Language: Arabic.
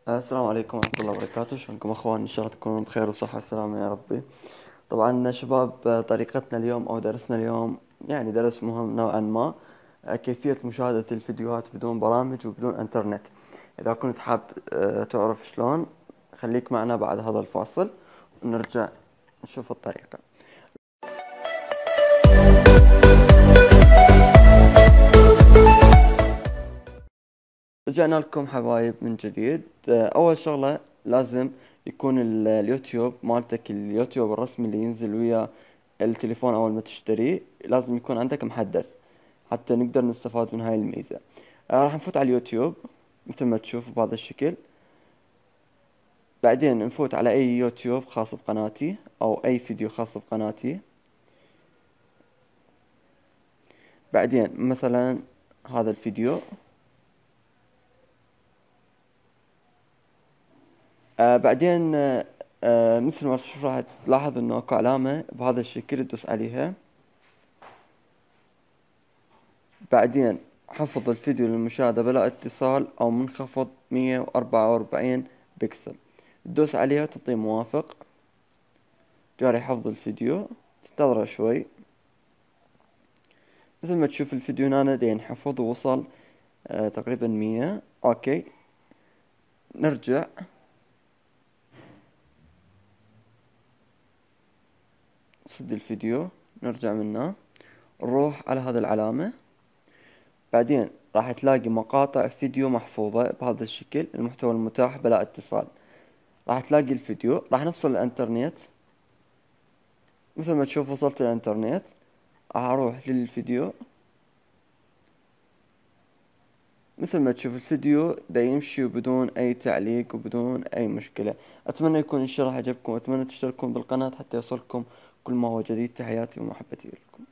السلام عليكم ورحمة الله وبركاته. شلونكم أخوان؟ إن شاء الله تكونون بخير وصحة وسلامة يا ربي. طبعا شباب، طريقتنا اليوم أو درسنا اليوم يعني درس مهم نوعا ما. كيفية مشاهدة الفيديوهات بدون برامج وبدون إنترنت. إذا كنت حاب تعرف شلون، خليك معنا بعد هذا الفاصل ونرجع نشوف الطريقة. رجعنا لكم حبايب من جديد. أول شغلة لازم يكون اليوتيوب مالتك، اليوتيوب الرسمي اللي ينزل ويا التليفون أول ما تشتريه، لازم يكون عندك محدث حتى نقدر نستفاد من هاي الميزة. راح نفوت على اليوتيوب مثل ما تشوف بهذا الشكل. بعدين نفوت على أي يوتيوب خاص بقناتي أو أي فيديو خاص بقناتي. بعدين مثلا هذا الفيديو. بعدين مثل ما تشوف راح تلاحظ انه اكو علامة بهذا الشكل تدوس عليها. بعدين حفظ الفيديو للمشاهدة بلا اتصال او منخفض 144 بكسل، تدوس عليها وتعطيه موافق. جاري حفظ الفيديو، تنتظره شوي. مثل ما تشوف الفيديو هنا دا ينحفظ ووصل تقريبا 100. اوكي، نرجع. صد الفيديو، نرجع منه، نروح على هذه العلامة. بعدين راح تلاقي مقاطع فيديو محفوظة بهذا الشكل، المحتوى المتاح بلا اتصال. راح تلاقي الفيديو، راح نفصل الانترنت. مثل ما تشوف وصلت الانترنت، راح اروح للفيديو. مثل ما تشوف الفيديو دا يمشي بدون اي تعليق وبدون اي مشكلة. اتمنى يكون الشرح عجبكم، واتمنى تشتركون بالقناة حتى يوصلكم كل ما هو جديد. تحياتي ومحبتي لكم.